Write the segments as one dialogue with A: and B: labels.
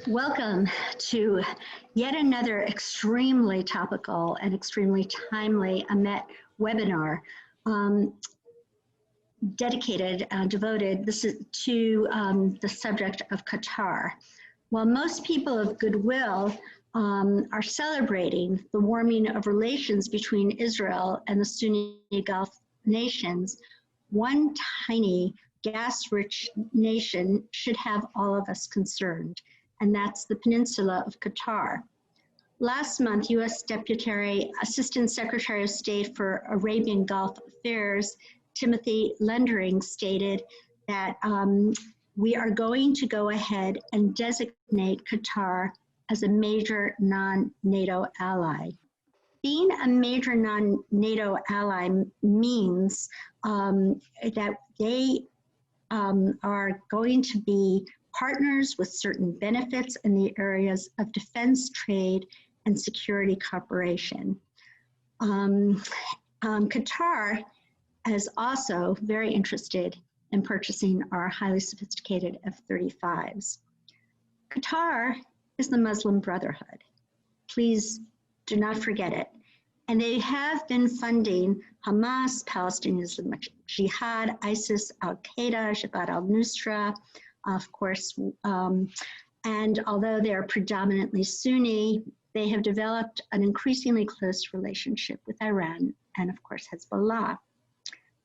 A: Welcome to yet another extremely topical and extremely timely EMET webinar devoted to the subject of Qatar. While most people of goodwill are celebrating the warming of relations between Israel and the Sunni Gulf nations, one tiny gas-rich nation should have all of us concerned, and that's the peninsula of Qatar. Last month, U.S. Assistant Secretary of State for Arabian Gulf Affairs, Timothy Lendering, stated that we are going to go ahead and designate Qatar as a major non-NATO ally. Being a major non-NATO ally means that they are going to be partners with certain benefits in the areas of defense, trade, and security cooperation. Qatar is also very interested in purchasing our highly sophisticated F-35s. Qatar is the Muslim Brotherhood. Please do not forget it. And they have been funding HAMAS, Palestinian Islamic Jihad, ISIS, Al-Qaeda, Jabat al-Nusra, of course, and although they are predominantly Sunni, they have developed an increasingly close relationship with Iran and, of course, Hezbollah.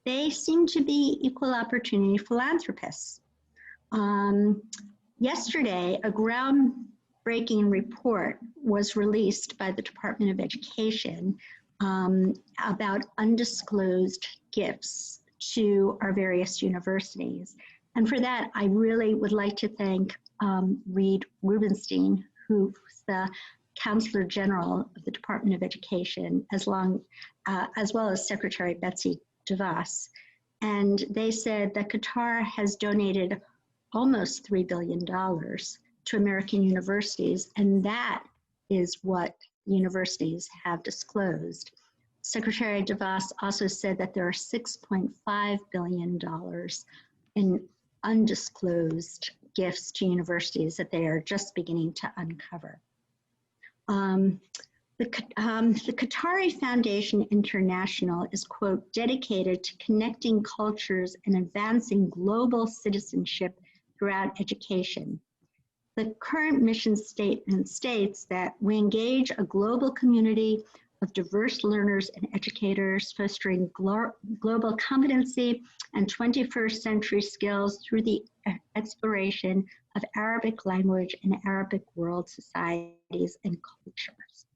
A: They seem to be equal opportunity philanthropists. Yesterday, a groundbreaking report was released by the Department of Education about undisclosed gifts to our various universities. And for that, I really would like to thank Reed Rubenstein, who's the Counselor General of the Department of Education, as well as Secretary Betsy DeVos. And they said that Qatar has donated almost $3 billion to American universities, and that is what universities have disclosed. Secretary DeVos also said that there are $6.5 billion in undisclosed gifts to universities that they are just beginning to uncover. The Qatar Foundation International is, quote, dedicated to connecting cultures and advancing global citizenship throughout education. The current mission statement states that we engage a global community of diverse learners and educators, fostering global competency and 21st century skills through the exploration of Arabic language and Arabic world societies and cultures.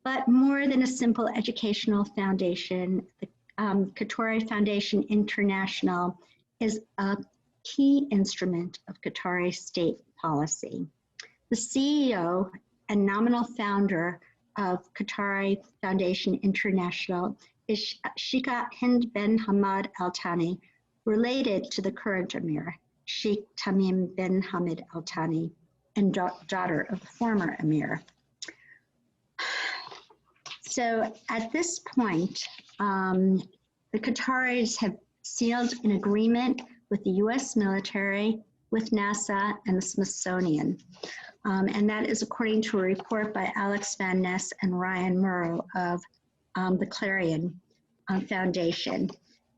A: But more than a simple educational foundation, the Qatar Foundation International is a key instrument of Qatari state policy. The CEO and nominal founder of Qatar Foundation International is Sheikh Hind bin Hamad Al Thani, related to the current Emir, Sheikh Tamim bin Hamad Al Thani, and daughter of the former Emir. So at this point, the Qataris have sealed an agreement with the US military, with NASA, and the Smithsonian. And that is according to a report by Alex Van Ness and Ryan Murrow of the Clarion Foundation.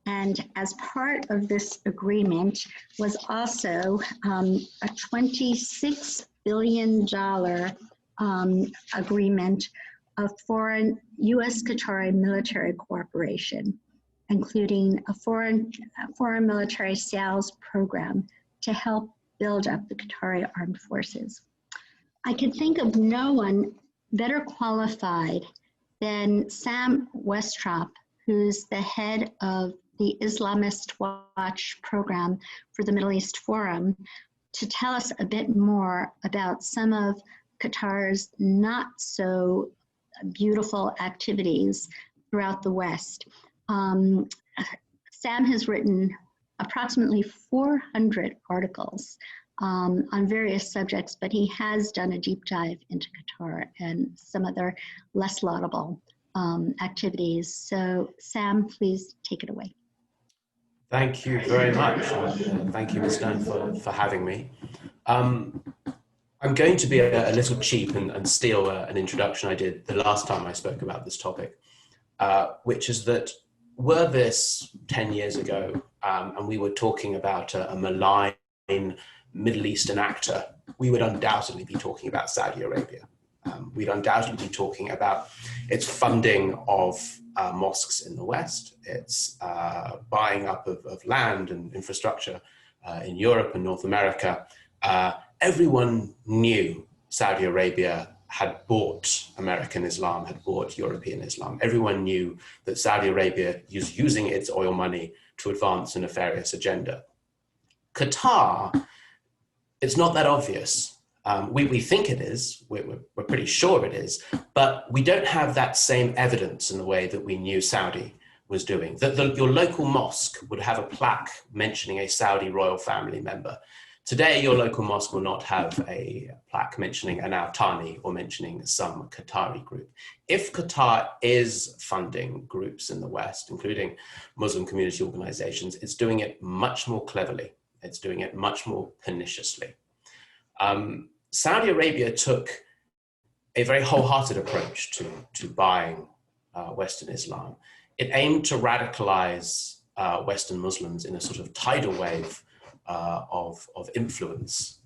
A: And as part of this agreement was also a $26 billion agreement of foreign US-Qatari military cooperation, including a foreign military sales program to help build up the Qatari armed forces. I can think of no one better qualified than Sam Westrop, who's the head of the Islamist Watch program for the Middle East Forum, to tell us a bit more about some of Qatar's not so beautiful activities throughout the West. Sam has written approximately 400 articles on various subjects, but he has done a deep dive into Qatar and some other less laudable activities. So Sam, please take it away.
B: Thank you very much. Thank you, Ms. Stone, for having me. I'm going to be a little cheap and steal an introduction I did the last time I spoke about this topic, which is that were this 10 years ago and we were talking about a malign Middle Eastern actor, we would undoubtedly be talking about Saudi Arabia. We'd undoubtedly be talking about its funding of mosques in the West, its buying up of land and infrastructure in Europe and North America. Everyone knew Saudi Arabia had bought American Islam, had bought European Islam. Everyone knew that Saudi Arabia is using its oil money to advance a nefarious agenda. Qatar, it's not that obvious. We think it is, we're pretty sure it is, but we don't have that same evidence in the way that we knew Saudi was doing. Your local mosque would have a plaque mentioning a Saudi royal family member. Today, your local mosque will not have a plaque mentioning an Al-Thani or mentioning some Qatari group. If Qatar is funding groups in the West, including Muslim community organizations, it's doing it much more cleverly. It's doing it much more perniciously. Saudi Arabia took a very wholehearted approach to buying Western Islam. It aimed to radicalize Western Muslims in a sort of tidal wave of influence.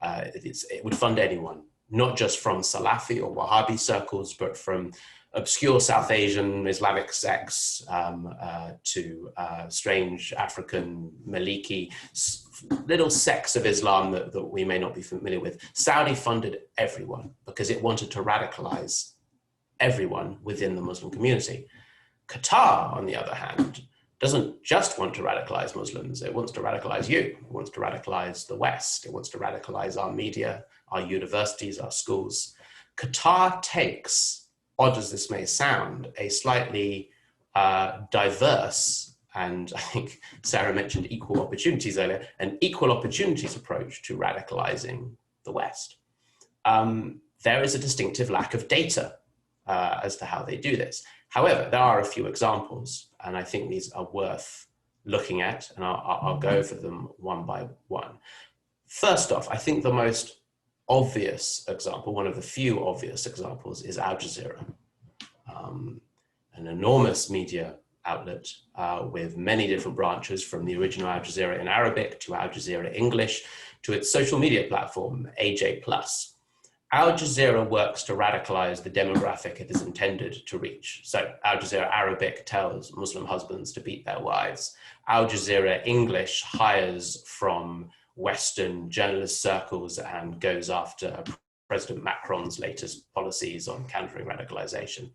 B: It would fund anyone, not just from Salafi or Wahhabi circles, but from obscure South Asian Islamic sects to strange African Maliki, little sects of Islam that we may not be familiar with. Saudi funded everyone because it wanted to radicalize everyone within the Muslim community. Qatar, on the other hand, doesn't just want to radicalize Muslims, it wants to radicalize you, it wants to radicalize the West, it wants to radicalize our media, our universities, our schools. Qatar takes, odd as this may sound, a slightly diverse, and I think Sarah mentioned equal opportunities earlier, an equal opportunities approach to radicalizing the West. There is a distinctive lack of data as to how they do this. However, there are a few examples, and I think these are worth looking at, and I'll go over them one by one. First off, I think the most obvious example, one of the few obvious examples, is Al Jazeera, an enormous media outlet with many different branches, from the original Al Jazeera in Arabic to Al Jazeera English to its social media platform, AJ+. Al Jazeera works to radicalize the demographic it is intended to reach. So Al Jazeera Arabic tells Muslim husbands to beat their wives. Al Jazeera English hires from Western journalist circles and goes after President Macron's latest policies on countering radicalization.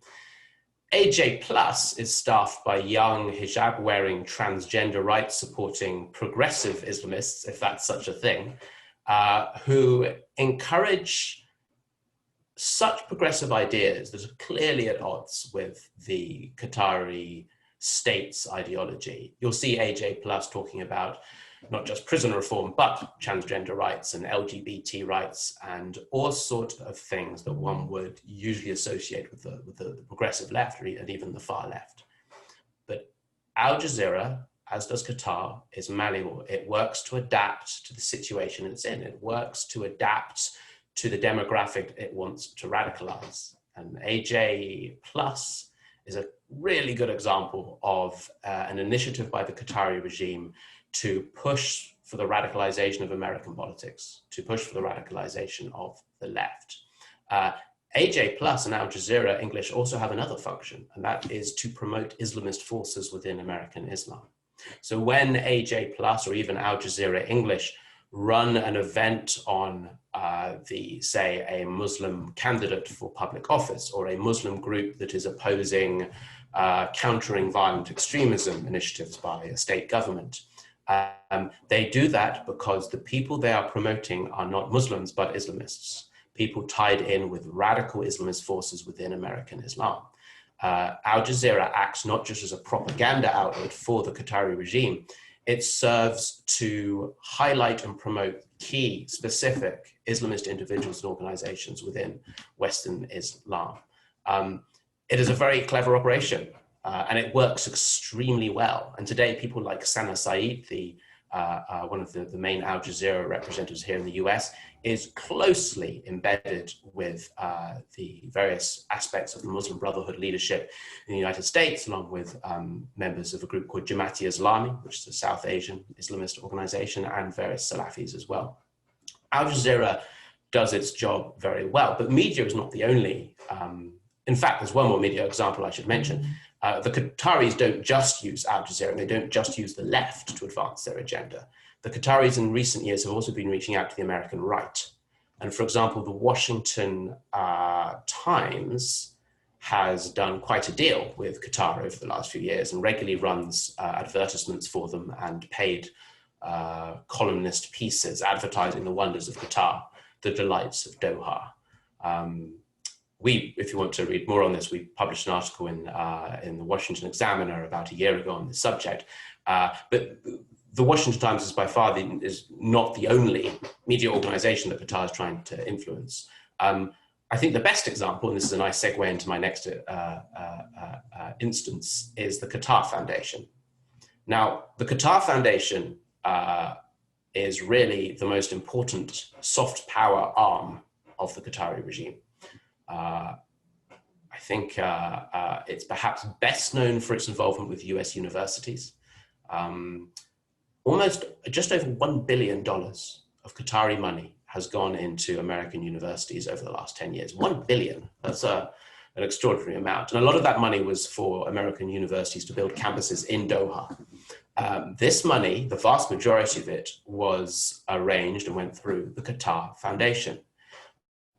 B: AJ Plus is staffed by young hijab-wearing, transgender rights-supporting progressive Islamists, if that's such a thing, who encourage such progressive ideas that are clearly at odds with the Qatari state's ideology. You'll see AJ Plus talking about not just prison reform, but transgender rights and LGBT rights and all sorts of things that one would usually associate with the progressive left and even the far left. But Al Jazeera, as does Qatar, is malleable. It works to adapt to the situation it's in. It works to adapt to the demographic it wants to radicalize. And AJ Plus is a really good example of an initiative by the Qatari regime to push for the radicalization of American politics, to push for the radicalization of the left. AJ Plus and Al Jazeera English also have another function, and that is to promote Islamist forces within American Islam. So when AJ Plus or even Al Jazeera English run an event on say, a Muslim candidate for public office or a Muslim group that is opposing countering violent extremism initiatives by a state government, they do that because the people they are promoting are not Muslims, but Islamists, people tied in with radical Islamist forces within American Islam. Al Jazeera acts not just as a propaganda outlet for the Qatari regime, it serves to highlight and promote key, specific Islamist individuals and organizations within Western Islam. It is a very clever operation, and it works extremely well. And today, people like Sana Saeed, the one of the main Al Jazeera representatives here in the US, is closely embedded with the various aspects of the Muslim Brotherhood leadership in the United States, along with members of a group called Jabat Islami, which is a South Asian Islamist organization, and various Salafis as well. Al Jazeera does its job very well, but media is not the only. In fact, there's one more media example I should mention. The Qataris don't just use Al Jazeera, and they don't just use the left to advance their agenda. The Qataris in recent years have also been reaching out to the American right. And for example, the Washington Times has done quite a deal with Qatar over the last few years and regularly runs advertisements for them and paid columnist pieces advertising the wonders of Qatar, the delights of Doha. If you want to read more on this, we published an article in the Washington Examiner about a year ago on this subject. But the Washington Times is by far is not the only media organization that Qatar is trying to influence. I think the best example, and this is a nice segue into my next instance, is the Qatar Foundation. Now, the Qatar Foundation is really the most important soft power arm of the Qatari regime. I think it's perhaps best known for its involvement with US universities. Just over $1 billion of Qatari money has gone into American universities over the last 10 years. 1 billion, that's an extraordinary amount. And a lot of that money was for American universities to build campuses in Doha. This money, the vast majority of it, was arranged and went through the Qatar Foundation.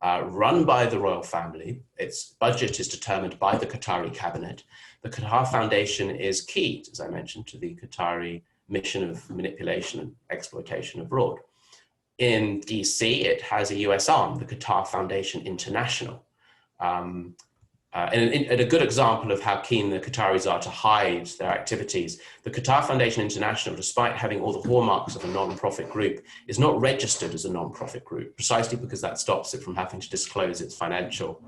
B: Run by the royal family, its budget is determined by the Qatari cabinet. The Qatar Foundation is key, as I mentioned, to the Qatari mission of manipulation and exploitation abroad. In DC, it has a US arm, the Qatar Foundation International. And a good example of how keen the Qataris are to hide their activities, the Qatar Foundation International, despite having all the hallmarks of a non-profit group, is not registered as a non-profit group, precisely because that stops it from having to disclose its financial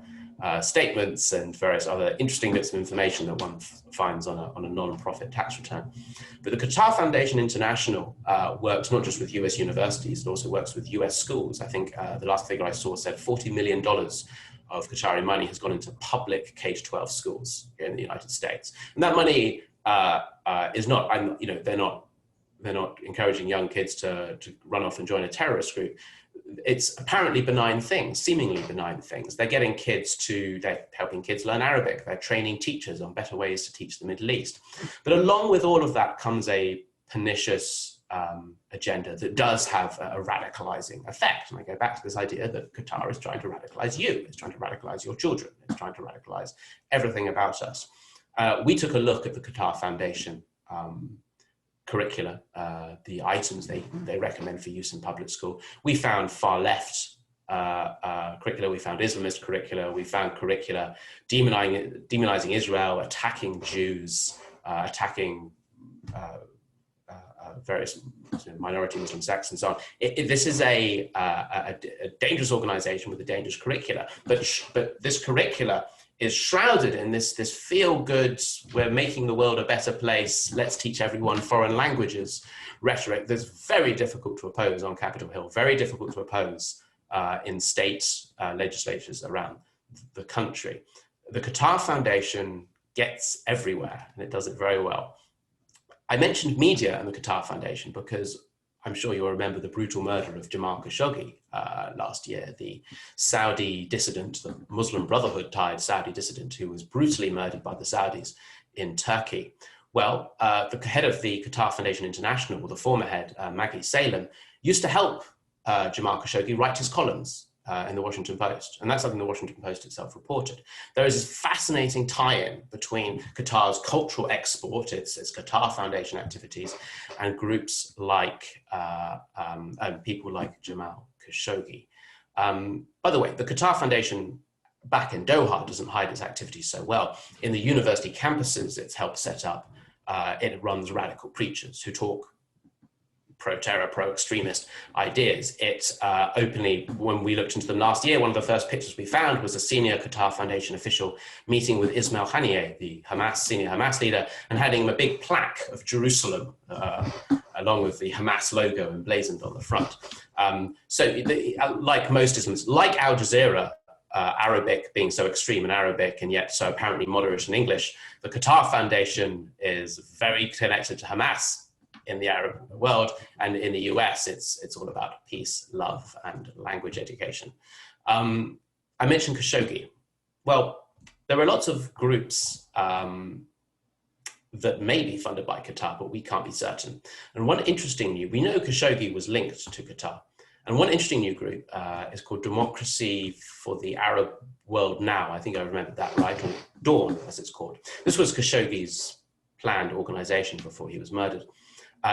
B: statements and various other interesting bits of information that one finds on a non-profit tax return. But the Qatar Foundation International works not just with US universities, it also works with US schools. I think the last figure I saw said $40 million of Qatari money has gone into public K-12 schools here in the United States. And that money is not, they're not encouraging young kids to run off and join a terrorist group. It's apparently benign things, seemingly benign things. They're helping kids learn Arabic. They're training teachers on better ways to teach the Middle East. But along with all of that comes a pernicious agenda that does have a radicalizing effect. And I go back to this idea that Qatar is trying to radicalize you, it's trying to radicalize your children, it's trying to radicalize everything about us. We took a look at the Qatar Foundation curricula, the items they recommend for use in public school. We found far left curricula, we found Islamist curricula, we found curricula demonizing Israel, attacking Jews, attacking various minority Muslim sects and so on. This is a dangerous organization with a dangerous curricula, but this curricula is shrouded in this feel-good, we're making the world a better place, let's teach everyone foreign languages rhetoric that's very difficult to oppose on Capitol Hill, very difficult to oppose in state legislatures around the country. The Qatar Foundation gets everywhere, and it does it very well. I mentioned media and the Qatar Foundation because I'm sure you'll remember the brutal murder of Jamal Khashoggi last year, the Saudi dissident, the Muslim Brotherhood tied Saudi dissident who was brutally murdered by the Saudis in Turkey. Well, the head of the Qatar Foundation International, or the former head, Maggie Salem, used to help Jamal Khashoggi write his columns in the Washington Post. And that's something the Washington Post itself reported. There is this fascinating tie-in between Qatar's cultural export, its Qatar Foundation activities, and groups like, and people like Jamal Khashoggi. By the way, the Qatar Foundation back in Doha doesn't hide its activities so well. In the university campuses it's helped set up, it runs radical preachers who talk pro-terror, pro-extremist ideas. It openly, when we looked into them last year, one of the first pictures we found was a senior Qatar Foundation official meeting with Ismail Haniyeh, the senior Hamas leader, and handing him a big plaque of Jerusalem, along with the Hamas logo emblazoned on the front. Like most Islamists, like Al Jazeera, Arabic being so extreme in Arabic and yet so apparently moderate in English, the Qatar Foundation is very connected to Hamas in the Arab world, and in the US, it's all about peace, love, and language education. I mentioned Khashoggi. Well, there are lots of groups that may be funded by Qatar, but we can't be certain. And one interesting we know Khashoggi was linked to Qatar. And one interesting new group is called Democracy for the Arab World Now. I think I remembered that right, or Dawn, as it's called. This was Khashoggi's planned organization before he was murdered.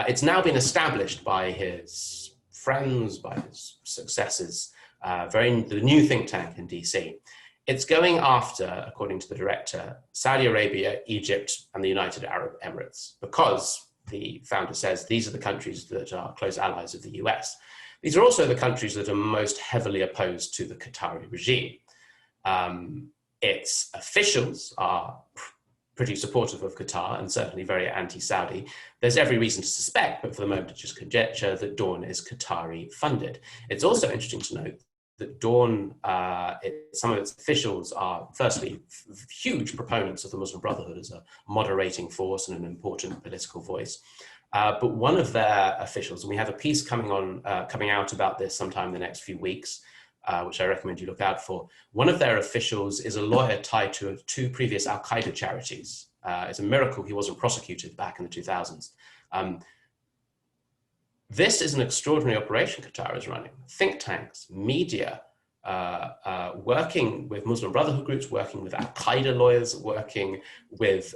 B: It's now been established by his friends, by his successors, the new think tank in DC. It's going after, according to the director, Saudi Arabia, Egypt, and the United Arab Emirates, because the founder says these are the countries that are close allies of the US. These are also the countries that are most heavily opposed to the Qatari regime. Its officials are pretty supportive of Qatar and certainly very anti-Saudi. There's every reason to suspect, but for the moment it's just conjecture, that Dawn is Qatari funded. It's also interesting to note that Dawn, some of its officials are firstly huge proponents of the Muslim Brotherhood as a moderating force and an important political voice. But one of their officials, and we have a piece coming out about this sometime in the next few weeks, which I recommend you look out for. One of their officials is a lawyer tied to two previous Al-Qaeda charities. It's a miracle he wasn't prosecuted back in the 2000s. This is an extraordinary operation Qatar is running. Think tanks, media, working with Muslim Brotherhood groups, working with Al-Qaeda lawyers, working with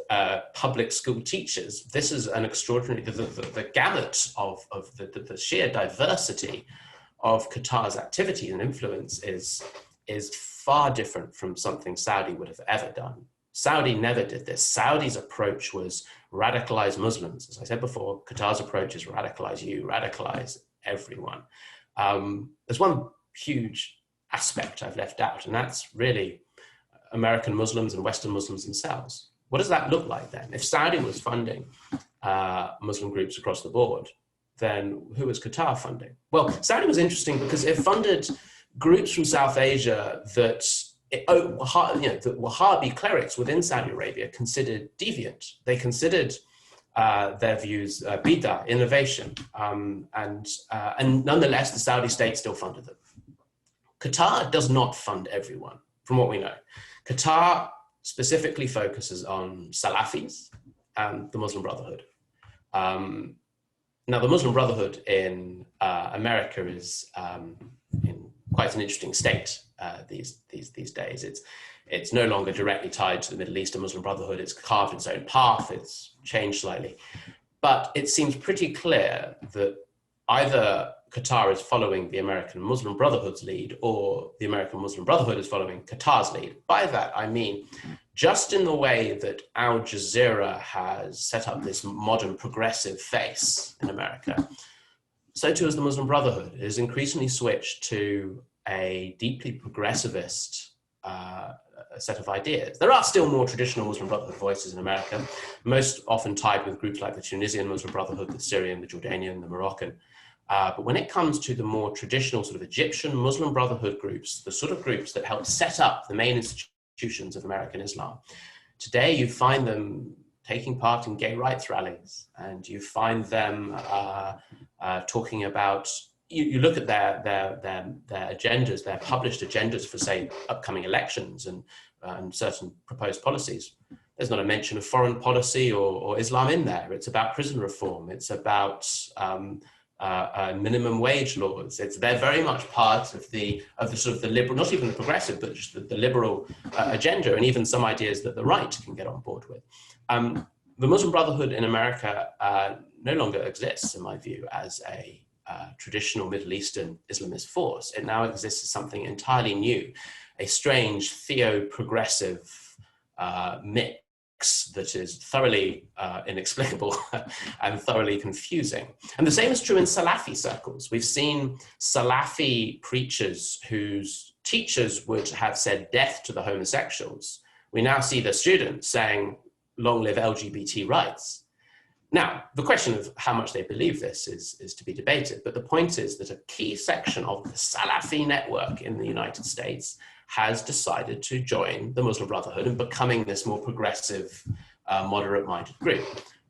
B: public school teachers. This is an extraordinary, the gamut of the sheer diversity of Qatar's activity and influence is far different from something Saudi would have ever done. Saudi never did this. Saudi's approach was radicalize Muslims. As I said before, Qatar's approach is radicalize you, radicalize everyone. There's one huge aspect I've left out, and that's really American Muslims and Western Muslims themselves. What does that look like then? If Saudi was funding Muslim groups across the board, then who is Qatar funding? Well, Saudi was interesting because it funded groups from South Asia that the Wahhabi clerics within Saudi Arabia considered deviant. They considered their views bid'ah, innovation, and nonetheless, the Saudi state still funded them. Qatar does not fund everyone, from what we know. Qatar specifically focuses on Salafis and the Muslim Brotherhood. Now, the Muslim Brotherhood in America is in quite an interesting state these days. It's no longer directly tied to the Middle Eastern Muslim Brotherhood. It's carved its own path. It's changed slightly. But it seems pretty clear that either Qatar is following the American Muslim Brotherhood's lead or the American Muslim Brotherhood is following Qatar's lead. By that, I mean, just in the way that Al Jazeera has set up this modern progressive face in America, so too has the Muslim Brotherhood. It has increasingly switched to a deeply progressivist set of ideas. There are still more traditional Muslim Brotherhood voices in America, most often tied with groups like the Tunisian Muslim Brotherhood, the Syrian, the Jordanian, the Moroccan. But when it comes to the more traditional sort of Egyptian Muslim Brotherhood groups, the sort of groups that helped set up the main institutions of American Islam, today you find them taking part in gay rights rallies, and you find them talking about, you look at their agendas, their published agendas for, say, upcoming elections and certain proposed policies. There's not a mention of foreign policy or Islam in there. It's about prison reform. It's about minimum wage laws. They're very much part of the sort of the liberal, not even the progressive, but just the liberal agenda, and even some ideas that the right can get on board with. The Muslim Brotherhood in America no longer exists, in my view, as a traditional Middle Eastern Islamist force. It now exists as something entirely new, a strange theo-progressive mix that is thoroughly inexplicable and thoroughly confusing. And the same is true in Salafi circles. We've seen Salafi preachers whose teachers would have said death to the homosexuals. We now see the students saying, long live LGBT rights. Now, the question of how much they believe this is to be debated, but the point is that a key section of the Salafi network in the United States has decided to join the Muslim Brotherhood and becoming this more progressive, moderate-minded group.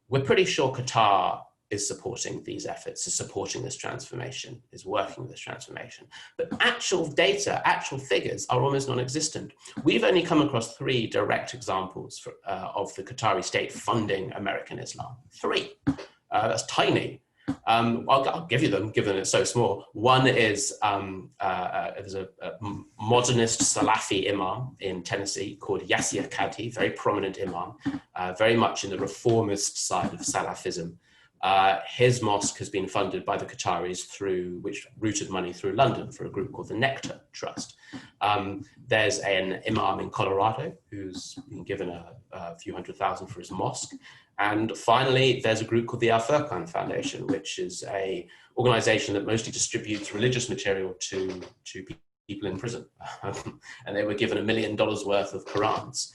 B: We're pretty sure Qatar is supporting these efforts, is supporting this transformation, is working with this transformation. But actual data, actual figures are almost non-existent. We've only come across 3 direct examples of the Qatari state funding American Islam. 3. That's tiny. I'll give you them, given it's so small. One is there's a modernist Salafi imam in Tennessee called Yasir Qadhi, very prominent imam, very much in the reformist side of Salafism. His mosque has been funded by the Qataris which routed money through London for a group called the Nectar Trust. There's an imam in Colorado who's been given a few $100,000 for his mosque. And finally, there's a group called the Qatar Foundation, which is an organization that mostly distributes religious material to people in prison. And they were given $1 million worth of Qurans.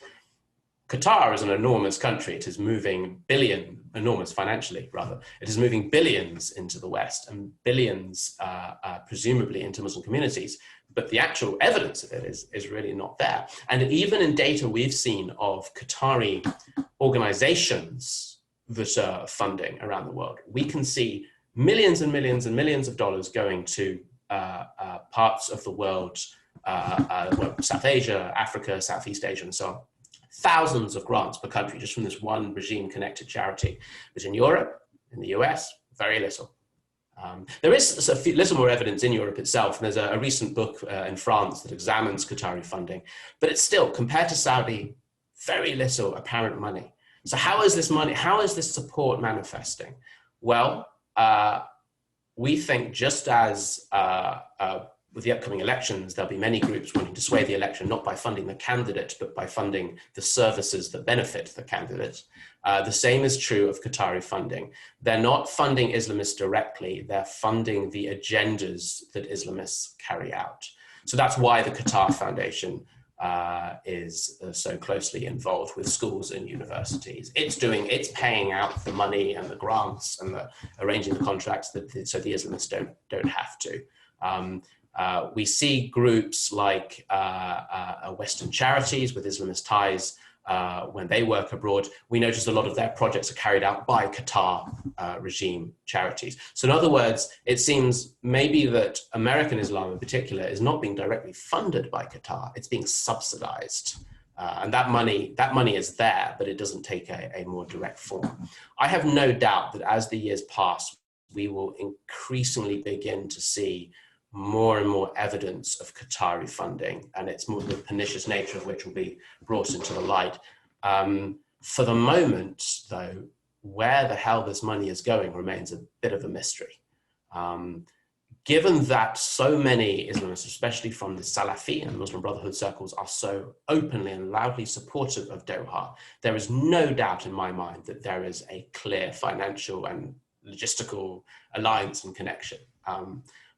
B: Qatar is an enormous country. It is moving enormous financially rather. It is moving billions into the West and billions presumably into Muslim communities. But the actual evidence of it is really not there. And even in data we've seen of Qatari organizations that are funding around the world, we can see millions and millions and millions of dollars going to parts of the world, South Asia, Africa, Southeast Asia, and so on. Thousands of grants per country just from this one regime-connected charity. But in Europe, in the US, very little. There is a little more evidence in Europe itself, and there's a recent book in France that examines Qatari funding, but it's still, compared to Saudi, very little apparent money. So how is this money, how is this support manifesting? Well, we think just as with the upcoming elections, there'll be many groups wanting to sway the election, not by funding the candidate, but by funding the services that benefit the candidate. The same is true of Qatari funding. They're not funding Islamists directly, they're funding the agendas that Islamists carry out. So that's why the Qatar Foundation is so closely involved with schools and universities. It's paying out the money and the grants and arranging the contracts so the Islamists don't have to. We see groups like Western charities with Islamist ties when they work abroad. We notice a lot of their projects are carried out by Qatar regime charities. So in other words, it seems maybe that American Islam in particular is not being directly funded by Qatar, it's being subsidized. And that money is there, but it doesn't take a more direct form. I have no doubt that as the years pass, we will increasingly begin to see more and more evidence of Qatari funding, and it's more the pernicious nature of which will be brought into the light. For the moment, though, where the hell this money is going remains a bit of a mystery. Given that so many Islamists, especially from the Salafi and Muslim Brotherhood circles, are so openly and loudly supportive of Doha, there is no doubt in my mind that there is a clear financial and logistical alliance and connection.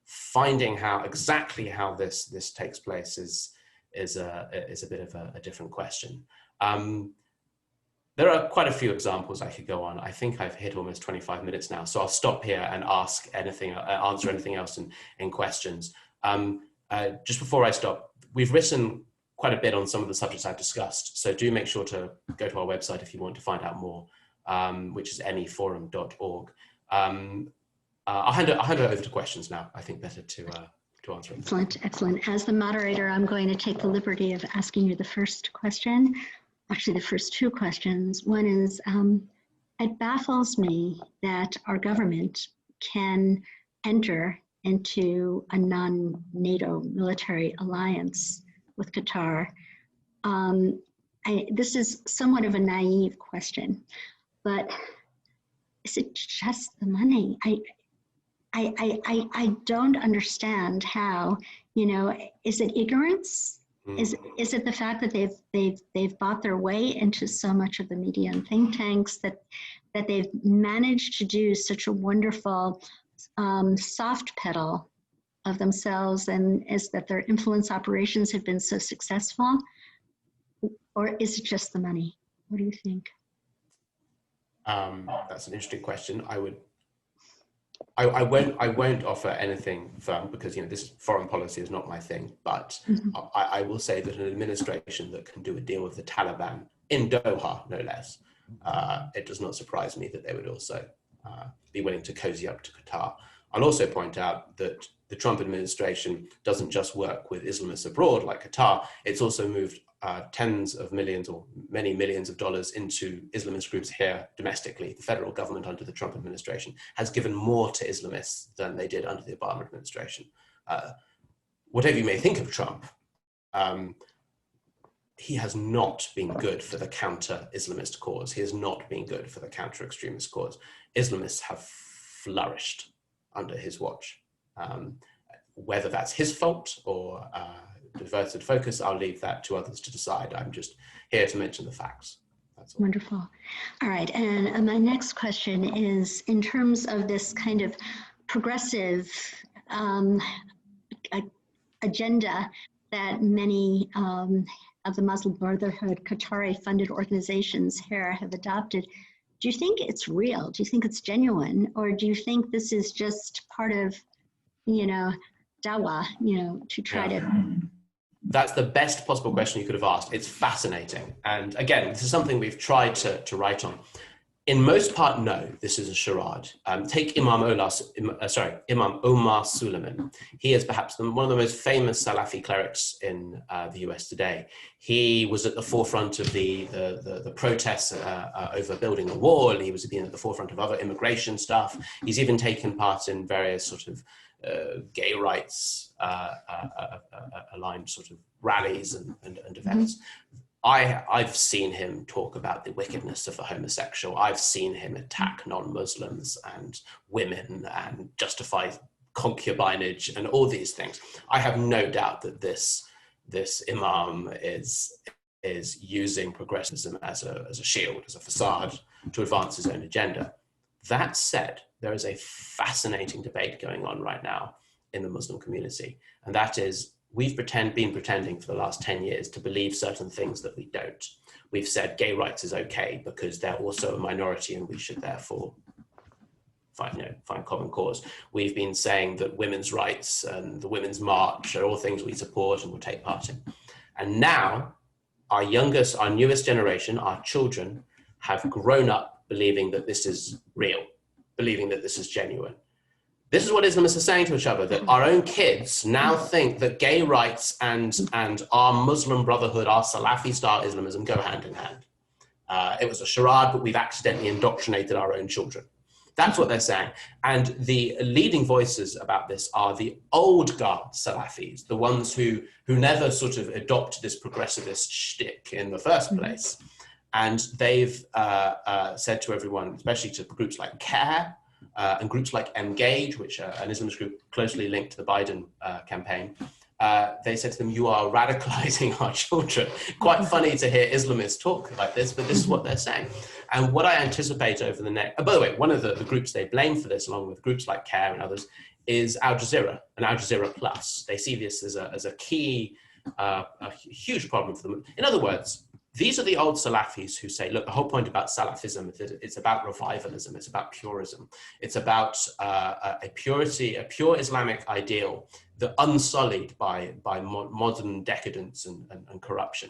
B: Finding exactly how this takes place is a bit of a different question. There are quite a few examples I could go on. I think I've hit almost 25 minutes now, so I'll stop here and answer anything else in questions. Just before I stop, we've written quite a bit on some of the subjects I've discussed, so do make sure to go to our website if you want to find out more, which is meforum.org. I'll hand it over to questions now. I think better to answer.
A: Excellent. As the moderator, I'm going to take the liberty of asking you the first question. Actually, the first 2 questions. One is, it baffles me that our government can enter into a non-NATO military alliance with Qatar. This is somewhat of a naive question, but is it just the money? I don't understand how, is it ignorance? Is it the fact that they've bought their way into so much of the media and think tanks, that they've managed to do such a wonderful soft pedal of themselves, and is that their influence operations have been so successful? Or is it just the money? What do you think?
B: That's an interesting question. I won't offer anything firm because, this foreign policy is not my thing, but I will say that an administration that can do a deal with the Taliban in Doha, no less, it does not surprise me that they would also be willing to cozy up to Qatar. I'll also point out that the Trump administration doesn't just work with Islamists abroad like Qatar, it's also moved tens of millions or many millions of dollars into Islamist groups here domestically. The federal government under the Trump administration has given more to Islamists than they did under the Obama administration. Whatever you may think of Trump, he has not been good for the counter-Islamist cause. He has not been good for the counter-extremist cause. Islamists have flourished under his watch. Whether that's his fault or diverted focus, I'll leave that to others to decide. I'm just here to mention the facts. That's all.
A: Wonderful. All right, and my next question is, in terms of this kind of progressive agenda that many of the Muslim Brotherhood, Qatari-funded organizations here have adopted, do you think it's real? Do you think it's genuine? Or do you think this is just part of, dawah, to try to...
B: That's the best possible question you could have asked. It's fascinating. And again, this is something we've tried to write on. In most part, no, this is a charade. Take Imam Omar Suleiman. He is perhaps one of the most famous Salafi clerics in the US today. He was at the forefront of the protests over building a wall. He was at the forefront of other immigration stuff. He's even taken part in various sort of gay rights aligned sort of rallies and events. I've seen him talk about the wickedness of the homosexual. I've seen him attack non-Muslims and women and justify concubinage and all these things. I have no doubt that this imam is using progressivism as a shield, as a facade to advance his own agenda. That said, there is a fascinating debate going on right now in the Muslim community, and that is, we've been pretending for the last 10 years to believe certain things that we don't. We've said gay rights is okay because they're also a minority and we should therefore find common cause. We've been saying that women's rights and the Women's March are all things we support and will take part in. And now our newest generation, our children, have grown up believing that this is real, believing that this is genuine. This is what Islamists are saying to each other, that our own kids now think that gay rights and our Muslim Brotherhood, our Salafi-style Islamism go hand in hand. It was a charade, but we've accidentally indoctrinated our own children. That's what they're saying. And the leading voices about this are the old guard Salafis, the ones who never sort of adopted this progressivist shtick in the first place. And they've said to everyone, especially to groups like CARE, and groups like Engage, which are an Islamist group closely linked to the Biden campaign, they said to them, you are radicalizing our children. Quite funny to hear Islamists talk like this, but this is what they're saying. And what I anticipate over the next, by the way, one of the groups they blame for this, along with groups like CARE and others, is Al Jazeera and Al Jazeera Plus. They see this as a key, a huge problem for them. In other words, these are the old Salafis who say, look, the whole point about Salafism is that it's about revivalism, it's about purism, it's about a pure Islamic ideal that unsullied by modern decadence and corruption.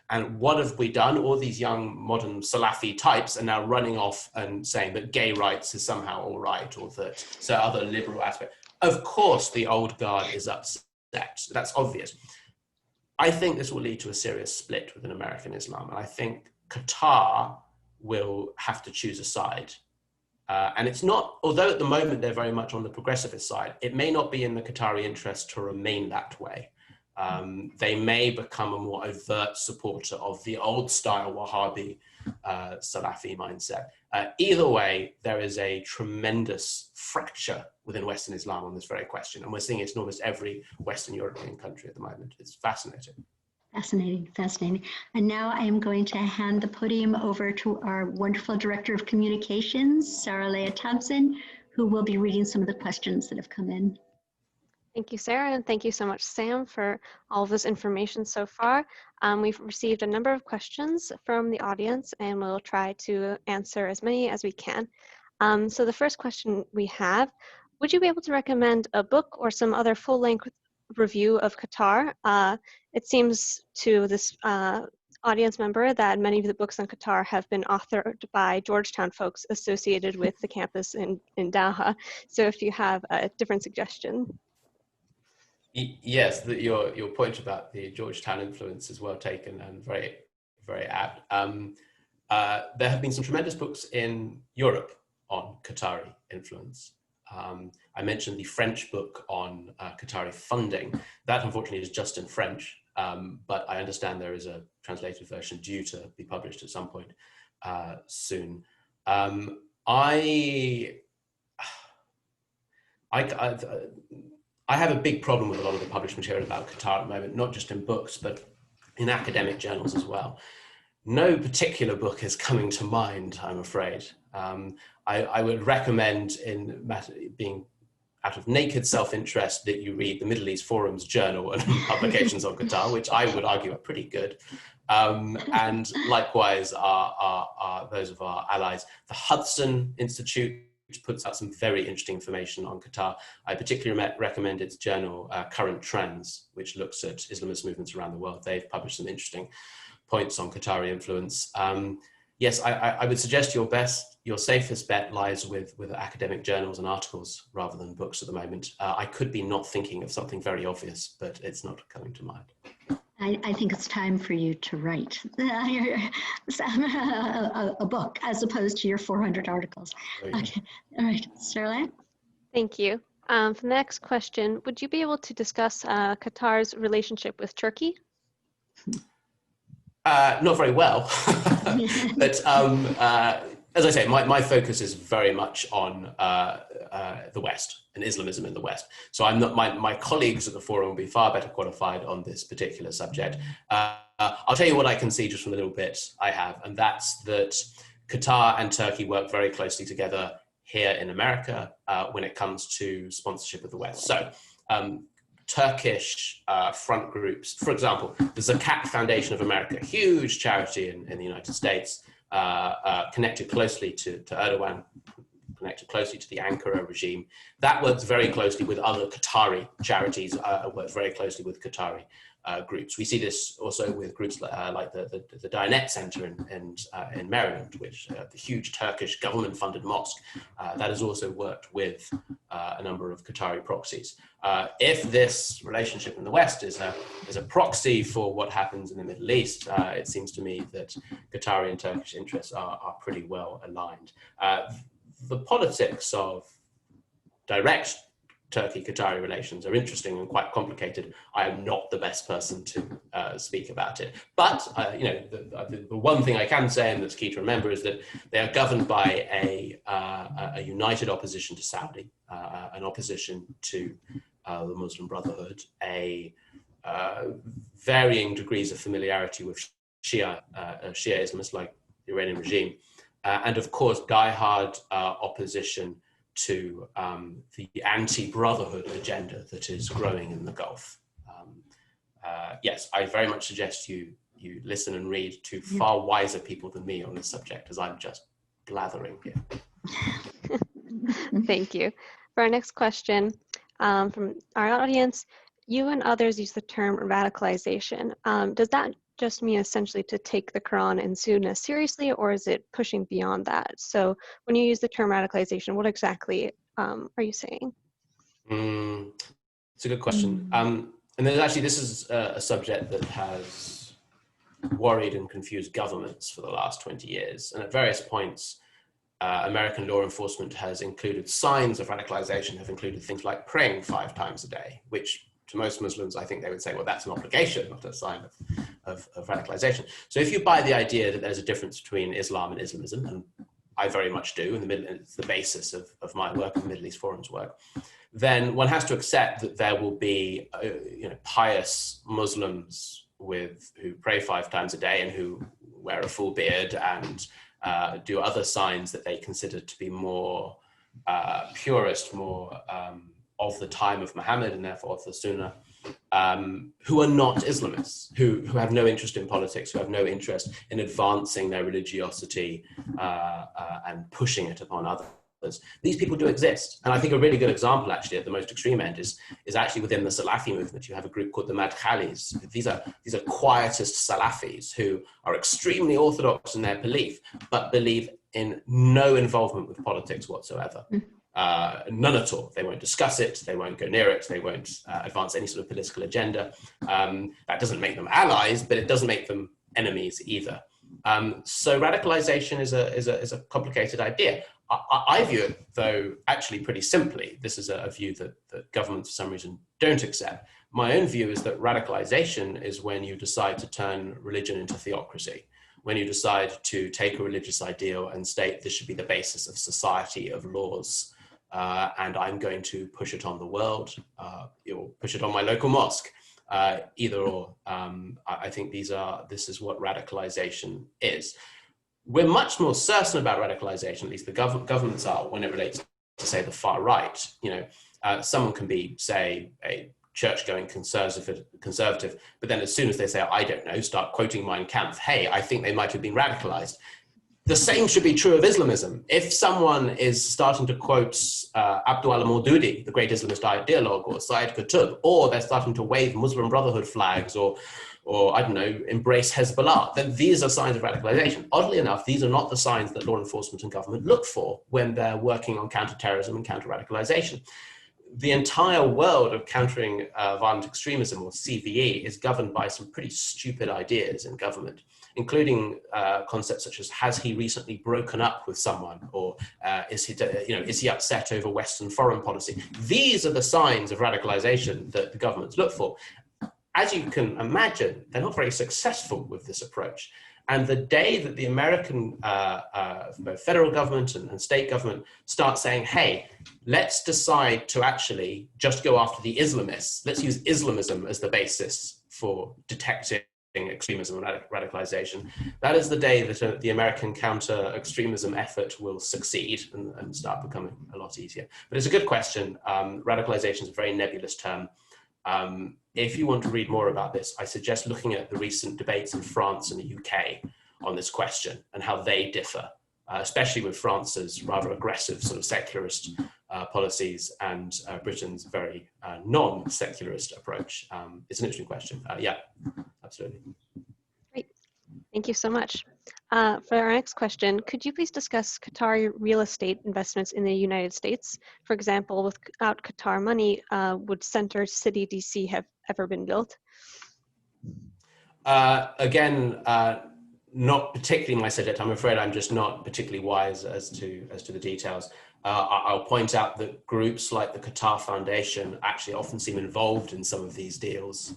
B: And what have we done? All these young modern Salafi types are now running off and saying that gay rights is somehow all right, or that so other liberal aspect. Of course, the old guard is upset. That's obvious. I think this will lead to a serious split within American Islam. And I think Qatar will have to choose a side. And it's not, although at the moment they're very much on the progressivist side, it may not be in the Qatari interest to remain that way. They may become a more overt supporter of the old style Wahhabi Salafi mindset. Either way, there is a tremendous fracture within Western Islam on this very question. And we're seeing it in almost every Western European country at the moment. It's fascinating.
A: Fascinating, fascinating. And now I am going to hand the podium over to our wonderful Director of Communications, Sarah Leah Thompson, who will be reading some of the questions that have come in.
C: Thank you, Sarah, and thank you so much, Sam, for all of this information so far. We've received a number of questions from the audience, and we'll try to answer as many as we can. So the first question we have, would you be able to recommend a book or some other full-length review of Qatar? It seems to this audience member that many of the books on Qatar have been authored by Georgetown folks associated with the campus in Doha. So if you have a different suggestion.
B: Yes, your point about the Georgetown influence is well taken and very, very apt. There have been some tremendous books in Europe on Qatari influence. I mentioned the French book on Qatari funding. That unfortunately is just in French, but I understand there is a translated version due to be published at some point soon. I have a big problem with a lot of the published material about Qatar at the moment, not just in books, but in academic journals as well. No particular book is coming to mind, I'm afraid. I would recommend, in being out of naked self-interest, that you read the Middle East Forum's journal and publications on Qatar, which I would argue are pretty good. And likewise are those of our allies. The Hudson Institute, which puts out some very interesting information on Qatar. I particularly recommend its journal, Current Trends, which looks at Islamist movements around the world. They've published some interesting points on Qatari influence. Yes, I would suggest your safest bet lies with academic journals and articles rather than books at the moment. I could be not thinking of something very obvious, but it's not coming to mind.
A: I think it's time for you to write a book as opposed to your 400 articles. Okay, all right, Sarah.
C: Thank you. For the next question, would you be able to discuss Qatar's relationship with Turkey?
B: Not very well, but as I say, my focus is very much on the West and Islamism in the West. So I'm not, my colleagues at the forum will be far better qualified on this particular subject. I'll tell you what I can see just from the little bit I have, and that's that Qatar and Turkey work very closely together here in America when it comes to sponsorship of the West. So Turkish front groups, for example, the Qatar Foundation of America, huge charity in the United States, connected closely to Erdogan, connected closely to the Ankara regime. That works very closely with other Qatari charities, works very closely with Qatari groups. We see this also with groups like the Diyanet Center in Maryland, which the huge Turkish government-funded mosque that has also worked with a number of Qatari proxies. If this relationship in the West is a proxy for what happens in the Middle East, it seems to me that Qatari and Turkish interests are pretty well aligned. The politics of direct Turkey-Qatari relations are interesting and quite complicated. I am not the best person to speak about it. But you know, the one thing I can say, and that's key to remember, is that they are governed by a united opposition to Saudi, an opposition to the Muslim Brotherhood, varying degrees of familiarity with Shia Islamists like the Iranian regime, and of course diehard opposition to the anti-brotherhood agenda that is growing in the Gulf. Yes, I very much suggest you listen and read to far wiser people than me on this subject, as I'm just blathering here.
C: Thank you. For our next question from our audience, you and others use the term radicalization. Does that just mean essentially to take the Quran and Sunnah seriously, or is it pushing beyond that? So when you use the term radicalization, what exactly are you saying?
B: It's a good question. And then actually, this is a subject that has worried and confused governments for the last 20 years. And at various points, American law enforcement has included signs of radicalization, have included things like praying 5 times a day, which to most Muslims, I think they would say, well, that's an obligation, not a sign of radicalization. So if you buy the idea that there's a difference between Islam and Islamism, and I very much do, it's the basis of my work and the Middle East Forum's work, then one has to accept that there will be pious Muslims who pray 5 times a day and who wear a full beard and do other signs that they consider to be more purist, more of the time of Muhammad and therefore of the Sunnah, who are not Islamists, who have no interest in politics, who have no interest in advancing their religiosity and pushing it upon others. These people do exist. And I think a really good example actually at the most extreme end is actually within the Salafi movement. You have a group called the Madkhalis. These are quietist Salafis who are extremely orthodox in their belief, but believe in no involvement with politics whatsoever. None at all. They won't discuss it. They won't go near it. They won't advance any sort of political agenda. That doesn't make them allies, but it doesn't make them enemies either. So radicalization is a complicated idea. I view it, though, actually pretty simply. This is a view that governments, for some reason, don't accept. My own view is that radicalization is when you decide to turn religion into theocracy, when you decide to take a religious ideal and state this should be the basis of society, of laws, and I'm going to push it on the world, or push it on my local mosque, either or. I think this is what radicalization is. We're much more certain about radicalization, at least the governments are, when it relates to, say, the far right. Someone can be, say, a church-going conservative, but then as soon as they say, I don't know, start quoting Mein Kampf, hey, I think they might have been radicalized. The same should be true of Islamism. If someone is starting to quote Abdul al-Maududi, the great Islamist ideologue, or Sayyid Qutb, or they're starting to wave Muslim Brotherhood flags, or I don't know, embrace Hezbollah, then these are signs of radicalization. Oddly enough, these are not the signs that law enforcement and government look for when they're working on counterterrorism and counter-radicalization. The entire world of countering violent extremism, or CVE, is governed by some pretty stupid ideas in government, including concepts such as, has he recently broken up with someone, or is he upset over Western foreign policy? These are the signs of radicalization that the governments look for. As you can imagine, they're not very successful with this approach. And the day that the American both federal government and state government start saying, hey, let's decide to actually just go after the Islamists, let's use Islamism as the basis for detecting extremism and radicalization, that is the day that the American counter-extremism effort will succeed and start becoming a lot easier. But it's a good question. Radicalization is a very nebulous term. If you want to read more about this, I suggest looking at the recent debates in France and the UK on this question and how they differ, especially with France's rather aggressive sort of secularist policies and Britain's very non-secularist approach. It's an interesting question. Yeah, absolutely.
C: Great. Thank you so much. For our next question, could you please discuss Qatari real estate investments in the United States? For example, without Qatar money, would Center City DC have ever been built?
B: Again, not particularly my subject. I'm afraid I'm just not particularly wise as to the details. I'll point out that groups like the Qatar Foundation actually often seem involved in some of these deals,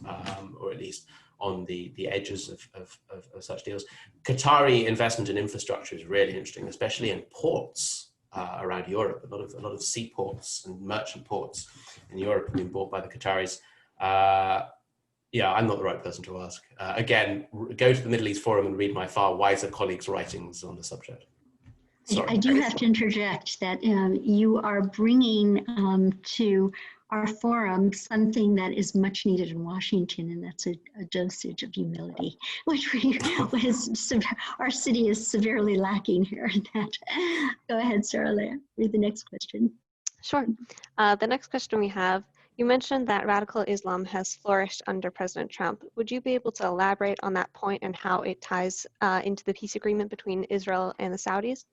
B: or at least on the edges of such deals. Qatari investment in infrastructure is really interesting, especially in ports around Europe. A lot of seaports and merchant ports in Europe have been bought by the Qataris. Yeah, I'm not the right person to ask. Again, go to the Middle East Forum and read my far wiser colleagues' writings on the subject. Sorry.
A: I do have to interject that you are bringing to our forum something that is much needed in Washington, and that's a dosage of humility, which our city is severely lacking here. Go ahead, Sarah Leah, read the next question.
C: Sure. The next question we have, you mentioned that radical Islam has flourished under President Trump. Would you be able to elaborate on that point and how it ties into the peace agreement between Israel and the Saudis?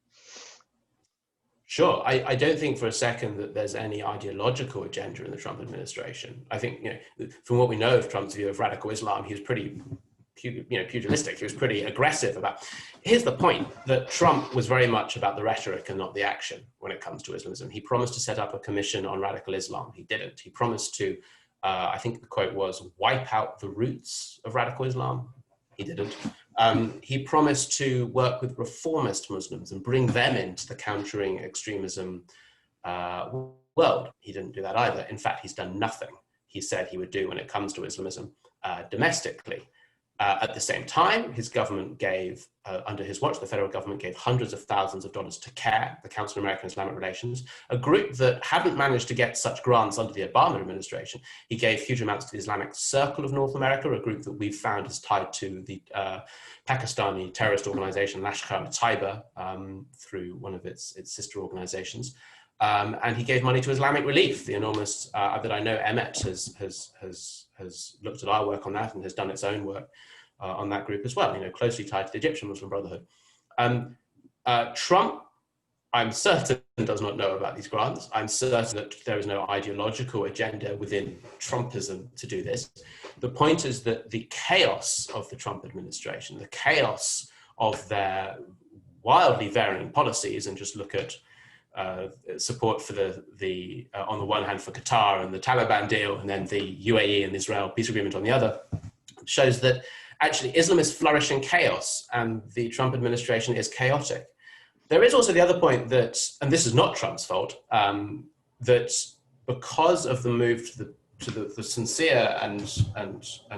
B: Sure. I don't think for a second that there's any ideological agenda in the Trump administration. I think, from what we know of Trump's view of radical Islam, he was pretty, pugilistic. He was pretty aggressive about. Here's the point, that Trump was very much about the rhetoric and not the action when it comes to Islamism. He promised to set up a commission on radical Islam. He didn't. He promised to, I think the quote was, wipe out the roots of radical Islam. He didn't. He promised to work with reformist Muslims and bring them into the countering extremism world. He didn't do that either. In fact, he's done nothing he said he would do when it comes to Islamism domestically. At the same time, his government gave, under his watch, the federal government gave hundreds of thousands of dollars to CARE, the Council of American Islamic Relations, a group that hadn't managed to get such grants under the Obama administration. He gave huge amounts to the Islamic Circle of North America, a group that we've found is tied to the Pakistani terrorist organization Lashkar-e-Taiba through one of its sister organizations. And he gave money to Islamic Relief, the enormous, that I know EMET has looked at our work on that and has done its own work on that group as well, closely tied to the Egyptian Muslim Brotherhood. Trump, I'm certain, does not know about these grants. I'm certain that there is no ideological agenda within Trumpism to do this. The point is that the chaos of the Trump administration, the chaos of their wildly varying policies, and just look at support for the on the one hand for Qatar and the Taliban deal, and then the UAE and Israel peace agreement on the other, shows that actually Islamists flourish in chaos and the Trump administration is chaotic. There is also the other point that, and this is not Trump's fault, that because of the move to the sincere and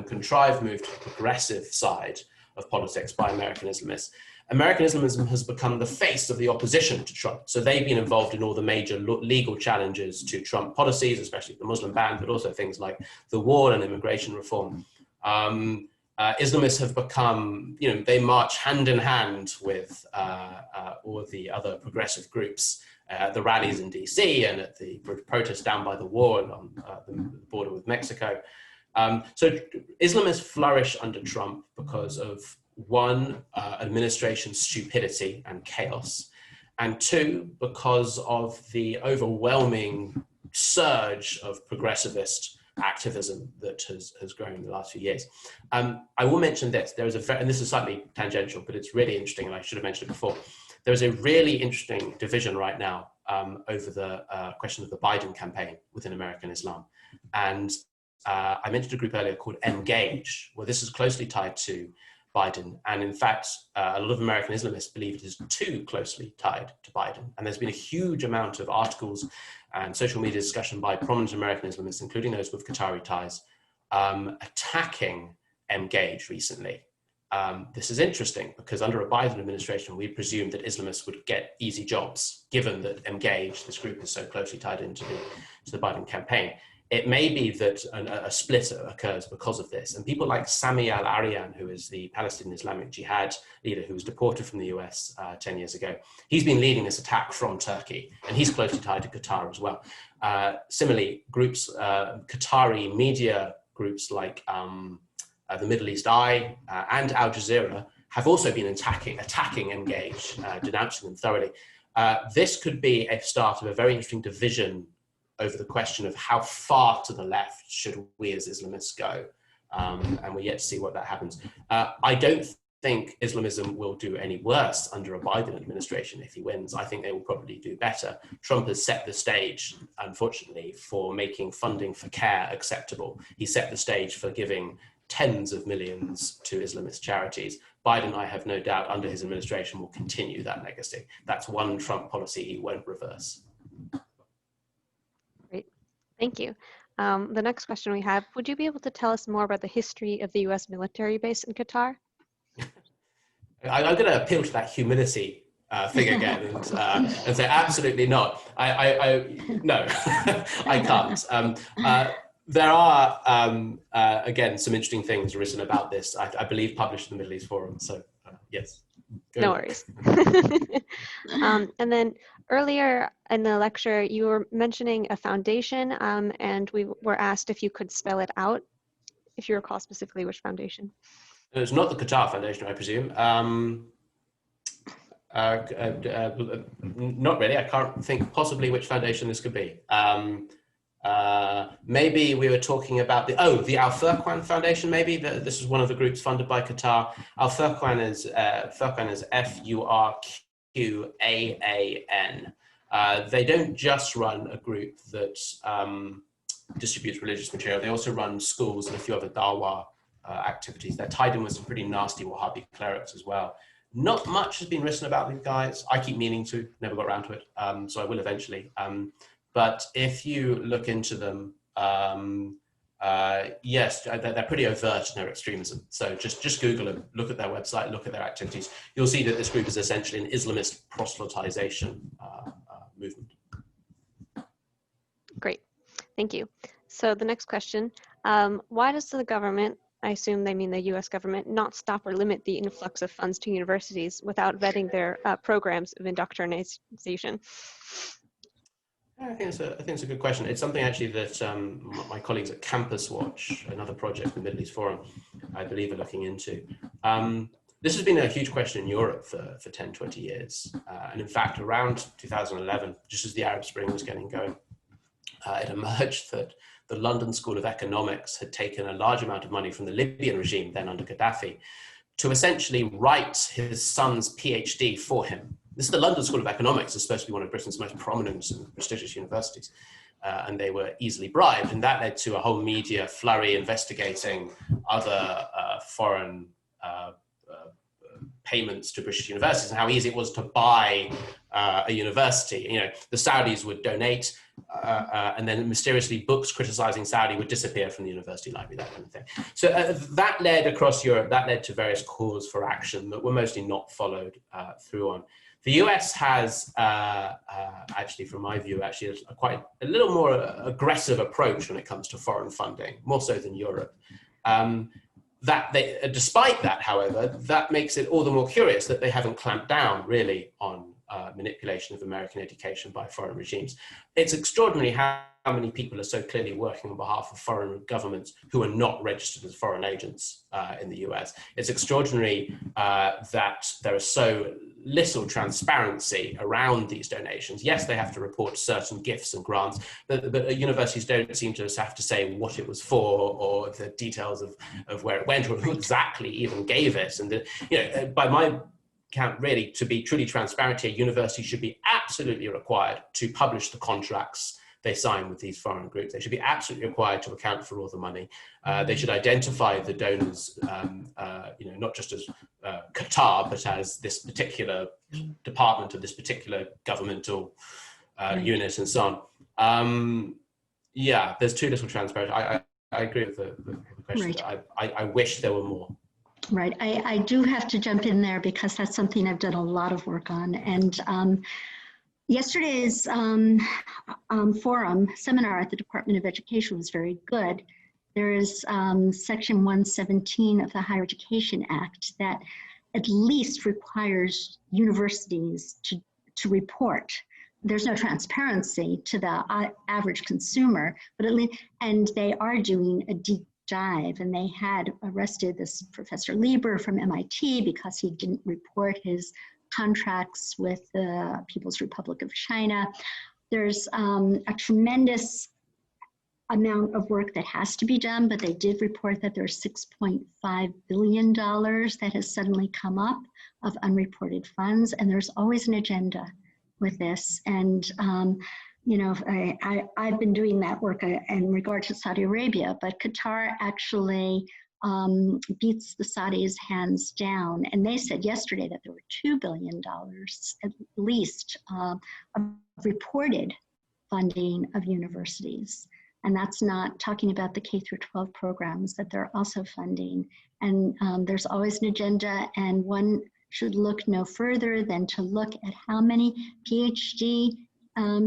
B: contrived move to the progressive side of politics by American Islamists, American Islamism has become the face of the opposition to Trump. So they've been involved in all the major legal challenges to Trump policies, especially the Muslim ban, but also things like the wall and immigration reform. Islamists have become, they march hand in hand with all of the other progressive groups at the rallies in DC and at the protests down by the wall on the border with Mexico. So Islamists flourish under Trump because of one, administration stupidity and chaos, and two, because of the overwhelming surge of progressivist activism that has grown in the last few years. I will mention this. There is and this is slightly tangential, but it's really interesting, and I should have mentioned it before. There is a really interesting division right now over the question of the Biden campaign within American Islam. And I mentioned a group earlier called Engage, where this is closely tied to Biden. And in fact, a lot of American Islamists believe it is too closely tied to Biden. And there's been a huge amount of articles and social media discussion by prominent American Islamists, including those with Qatari ties, attacking Engage recently. This is interesting because under a Biden administration, we presumed that Islamists would get easy jobs, given that Engage, this group, is so closely tied into the Biden campaign. It may be that a split occurs because of this. And people like Sami al-Arian, who is the Palestinian Islamic Jihad leader who was deported from the US 10 years ago, he's been leading this attack from Turkey, and he's closely tied to Qatar as well. Similarly, groups, Qatari media groups like the Middle East Eye and Al Jazeera have also been attacking Engage, denouncing them thoroughly. This could be a start of a very interesting division over the question of how far to the left should we as Islamists go. And we're yet to see what that happens. I don't think Islamism will do any worse under a Biden administration if he wins. I think they will probably do better. Trump has set the stage, unfortunately, for making funding for CARE acceptable. He set the stage for giving tens of millions to Islamist charities. Biden, I have no doubt, under his administration will continue that legacy. That's one Trump policy he won't reverse.
C: Great, thank you. The next question we have, would you be able to tell us more about the history of the US military base in Qatar?
B: I'm going to appeal to that humility thing again and say absolutely not. No, I can't. There are, again, some interesting things written about this, I believe published in the Middle East Forum. So, yes.
C: No worries. And then earlier in the lecture, you were mentioning a foundation, and we were asked if you could spell it out, if you recall specifically which foundation.
B: It's not the Qatar Foundation, I presume. Not really. I can't think possibly which foundation this could be. Maybe we were talking about the Al Furqan Foundation. Maybe this is one of the groups funded by Qatar. Al Furqan is Furqan. They don't just run a group that distributes religious material. They also run schools and a few other dawah activities. They're tied in with some pretty nasty Wahhabi clerics as well. Not much has been written about these guys. I keep meaning to, never got around to it, so I will eventually. But if you look into them, Yes, they're pretty overt in their extremism. So just Google them, look at their website, look at their activities. You'll see that this group is essentially an Islamist proselytization movement.
C: Great, thank you. So the next question, why does the government, I assume they mean the US government, not stop or limit the influx of funds to universities without vetting their programs of indoctrination?
B: I think it's a good question. It's something actually that my colleagues at Campus Watch, another project, the Middle East Forum, I believe are looking into. This has been a huge question in Europe for 10, 20 years. And in fact, around 2011, just as the Arab Spring was getting going, it emerged that the London School of Economics had taken a large amount of money from the Libyan regime, then under Gaddafi, to essentially write his son's PhD for him. This is the London School of Economics. It's supposed to be one of Britain's most prominent and prestigious universities. And they were easily bribed. And that led to a whole media flurry investigating other foreign payments to British universities and how easy it was to buy a university. You know, the Saudis would donate and then mysteriously books criticizing Saudi would disappear from the university library, that kind of thing. So that led across Europe, that led to various calls for action that were mostly not followed through on. The US has, actually, from my view, actually quite a little more aggressive approach when it comes to foreign funding, more so than Europe. Despite that, however, that makes it all the more curious that they haven't clamped down really on manipulation of American education by foreign regimes. It's extraordinary how many people are so clearly working on behalf of foreign governments who are not registered as foreign agents in the US. It's extraordinary that there is so little transparency around these donations. Yes, they have to report certain gifts and grants, but universities don't seem to have to say what it was for or the details of where it went or who exactly even gave it. And by my count, really, to be truly transparent here, universities should be absolutely required to publish the contracts they sign with these foreign groups. They should be absolutely required to account for all the money. They should identify the donors, not just as Qatar, but as this particular department of this particular governmental unit and so on. Yeah, there's too little transparency. I agree with the question. Right. I wish there were more.
A: Right. I do have to jump in there because that's something I've done a lot of work on. And yesterday's seminar at the Department of Education was very good. There is Section 117 of the Higher Education Act that at least requires universities to report. There's no transparency to the average consumer, but at least, and they are doing a deep dive, and they had arrested this Professor Lieber from MIT because he didn't report his contracts with the People's Republic of China. There's a tremendous amount of work that has to be done, but they did report that there's $6.5 billion that has suddenly come up of unreported funds, and there's always an agenda with this. And I've been doing that work in regard to Saudi Arabia, but Qatar actually beats the Saudis hands down. And they said yesterday that there were $2 billion at least of reported funding of universities. And that's not talking about the K through 12 programs that they're also funding. And there's always an agenda, and one should look no further than to look at how many PhD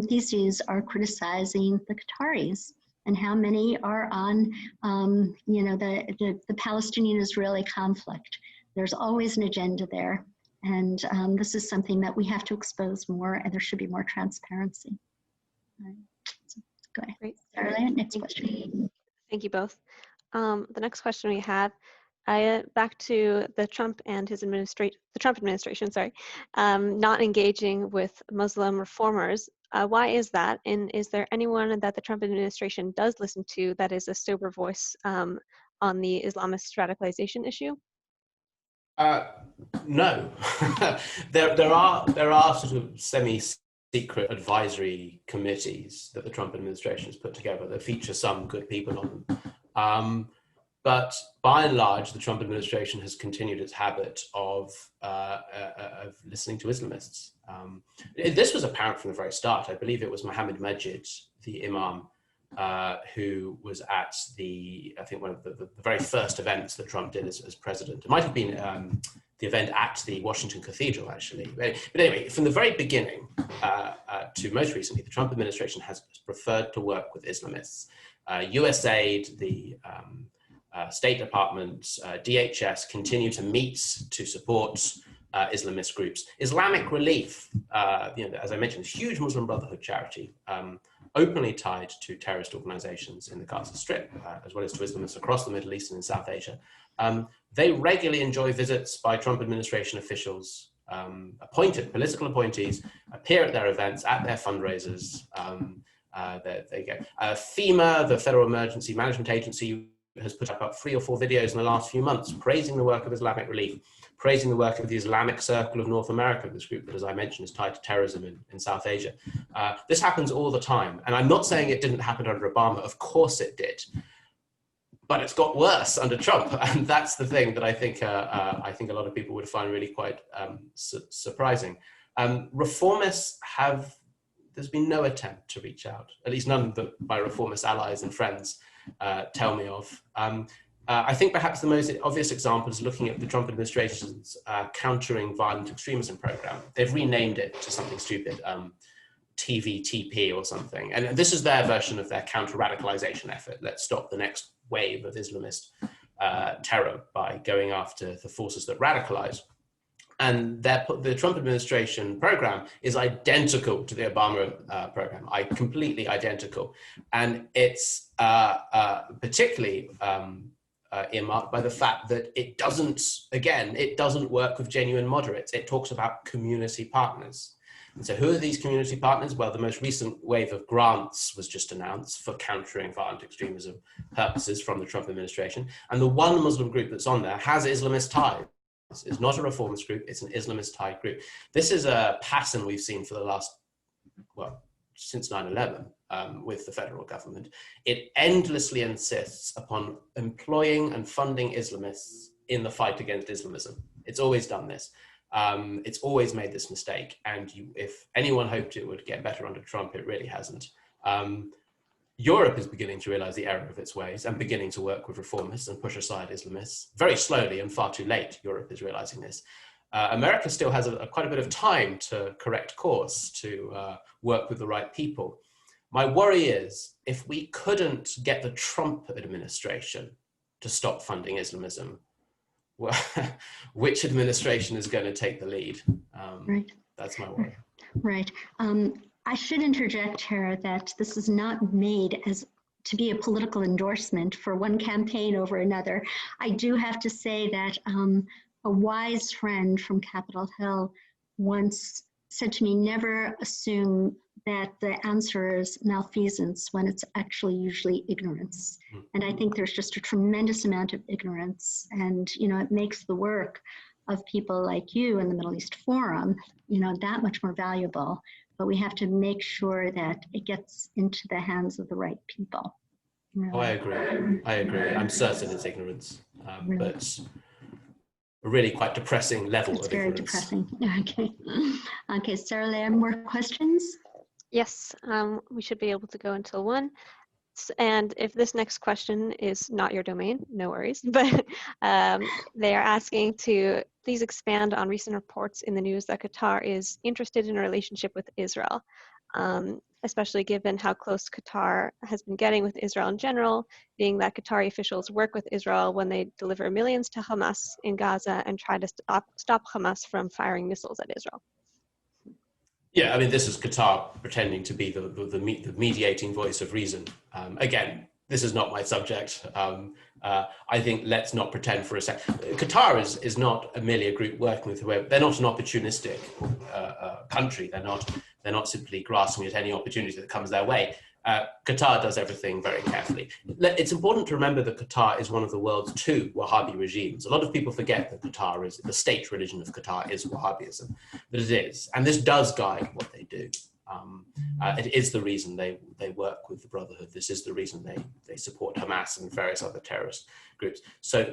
A: theses are criticizing the Qataris and how many are on the Palestinian-Israeli conflict. There's always an agenda there. And this is something that we have to expose more, and there should be more transparency. All right. So, go ahead.
C: Great.
A: Sarah, next question.
C: Thank you both. The next question we had, back to the Trump and his administration, not engaging with Muslim reformers. Why is that? And is there anyone that the Trump administration does listen to that is a sober voice on the Islamist radicalization issue?
B: No. there are sort of semi-secret advisory committees that the Trump administration has put together that feature some good people on them. But by and large, the Trump administration has continued its habit of listening to Islamists. This was apparent from the very start. I believe it was Mohammed Majid, the imam who was at I think one of the very first events that Trump did as president. It might have been the event at the Washington Cathedral, actually. But anyway, from the very beginning to most recently, the Trump administration has preferred to work with Islamists. USAID, the State Department, DHS continue to meet to support Islamist groups. Islamic Relief, as I mentioned, a huge Muslim Brotherhood charity, openly tied to terrorist organizations in the Gaza Strip, as well as to Islamists across the Middle East and in South Asia. They regularly enjoy visits by Trump administration officials, appointed political appointees, appear at their events, at their fundraisers. They go. FEMA, the Federal Emergency Management Agency, has put up about 3 or 4 videos in the last few months praising the work of Islamic Relief, praising the work of the Islamic Circle of North America, this group that, as I mentioned, is tied to terrorism in South Asia. This happens all the time. And I'm not saying it didn't happen under Obama. Of course it did. But it's got worse under Trump. And that's the thing that I think a lot of people would find really quite surprising. Reformists there's been no attempt to reach out, at least none that my reformist allies and friends tell me of. I think perhaps the most obvious example is looking at the Trump administration's countering violent extremism program. They've renamed it to something stupid, TVTP or something. And this is their version of their counter-radicalization effort. Let's stop the next wave of Islamist terror by going after the forces that radicalize. And the Trump administration program is identical to the Obama program, completely identical. And it's particularly earmarked by the fact that it doesn't work with genuine moderates. It talks about community partners. And so who are these community partners? Well, the most recent wave of grants was just announced for countering violent extremism purposes from the Trump administration. And the one Muslim group that's on there has Islamist ties. It's not a reformist group, it's an Islamist tied group. This is a pattern we've seen for the last, since 9/11 with the federal government. It endlessly insists upon employing and funding Islamists in the fight against Islamism. It's always done this. It's always made this mistake. And if anyone hoped it would get better under Trump, it really hasn't. Europe is beginning to realize the error of its ways and beginning to work with reformists and push aside Islamists. Very slowly and far too late, Europe is realizing this. America still has quite a bit of time to correct course, to work with the right people. My worry is if we couldn't get the Trump administration to stop funding Islamism, well, which administration is going to take the lead?
A: Right.
B: That's my worry.
A: Right. I should interject here that this is not made as to be a political endorsement for one campaign over another. I do have to say that a wise friend from Capitol Hill once said to me, never assume that the answer is malfeasance when it's actually usually ignorance. And I think there's just a tremendous amount of ignorance, and it makes the work of people like you in the Middle East Forum, that much more valuable. But we have to make sure that it gets into the hands of the right people.
B: Oh, I agree. I'm certain it's ignorance, but a really quite depressing level of ignorance.
A: It's very depressing. Okay, Sarah Leah, more questions?
C: Yes, we should be able to go until 1. And if this next question is not your domain, no worries. But they are asking to please expand on recent reports in the news that Qatar is interested in a relationship with Israel, especially given how close Qatar has been getting with Israel in general, being that Qatari officials work with Israel when they deliver millions to Hamas in Gaza and try to stop Hamas from firing missiles at Israel.
B: Yeah, I mean, this is Qatar pretending to be the mediating voice of reason. Again, this is not my subject. I think let's not pretend for a second. Qatar is not merely a group working with whoever. They're not an opportunistic country. They're not simply grasping at any opportunity that comes their way. Qatar does everything very carefully. It's important to remember that Qatar is one of the world's 2 Wahhabi regimes. A lot of people forget that Qatar is, the state religion of Qatar is Wahhabism, but it is. And this does guide what they do. It is the reason they work with the Brotherhood. This is the reason they support Hamas and various other terrorist groups. So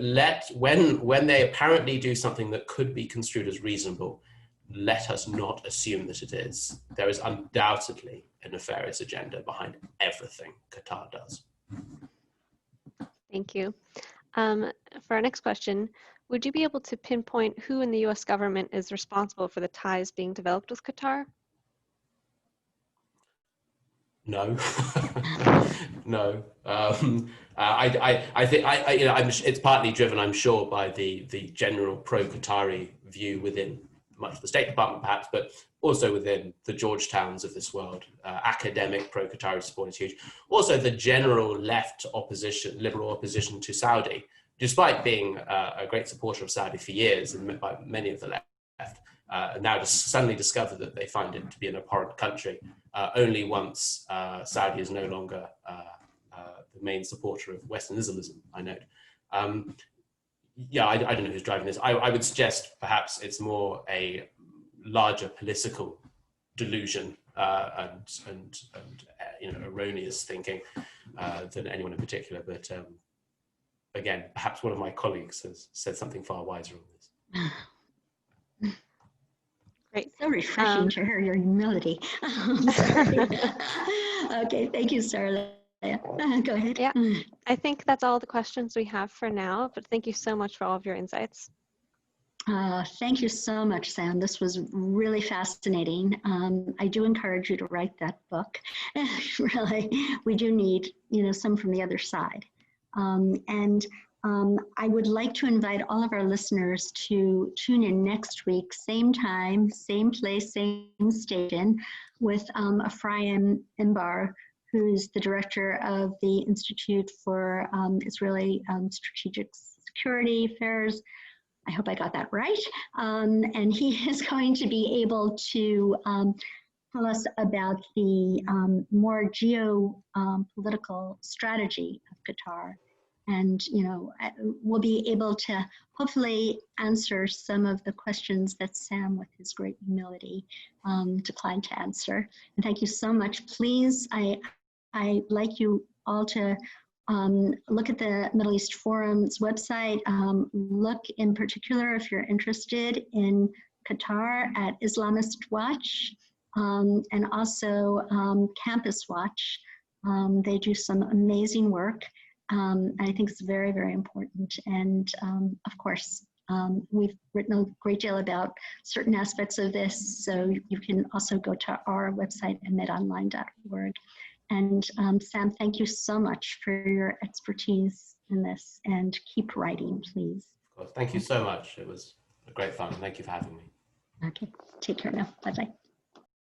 B: when they apparently do something that could be construed as reasonable, let us not assume that it is. There is undoubtedly a nefarious agenda behind everything Qatar does.
C: Thank you. For our next question, would you be able to pinpoint who in the US government is responsible for the ties being developed with Qatar?
B: No, no. I think it's partly driven, I'm sure, by the general pro-Qatari view within much of the State Department, perhaps, but also within the Georgetowns of this world. Academic pro-Qatari support is huge. Also, the general left opposition, liberal opposition to Saudi, despite being a great supporter of Saudi for years, and by many of the left, now just suddenly discover that they find it to be an abhorrent country only once Saudi is no longer the main supporter of Western Islamism, I note. Yeah, I don't know who's driving this. I would suggest perhaps it's more a larger political delusion and erroneous thinking than anyone in particular. But again, perhaps one of my colleagues has said something far wiser on this.
A: Great. So refreshing to hear your humility. Okay, thank you, Sarah. Go ahead.
C: Yeah, I think that's all the questions we have for now, but thank you so much for all of your insights.
A: Thank you so much, Sam. This was really fascinating. I do encourage you to write that book. Really, we do need, some from the other side. I would like to invite all of our listeners to tune in next week, same time, same place, same station, with Ephraim Imbar, who's the director of the Institute for Israeli Strategic Security Affairs. I hope I got that right. And he is going to be able to tell us about the more geopolitical strategy of Qatar. And, we'll be able to hopefully answer some of the questions that Sam, with his great humility, declined to answer. And thank you so much. Please, I'd like you all to look at the Middle East Forum's website. Look in particular, if you're interested in Qatar, at Islamist Watch and also Campus Watch. They do some amazing work. I think it's very, very important. And of course, we've written a great deal about certain aspects of this, so you can also go to our website, emetonline.org. And Sam, thank you so much for your expertise in this, and keep writing, please.
B: Of course. Thank you so much. It was a great fun. Thank you for having me.
A: Okay, take care now. Bye-bye.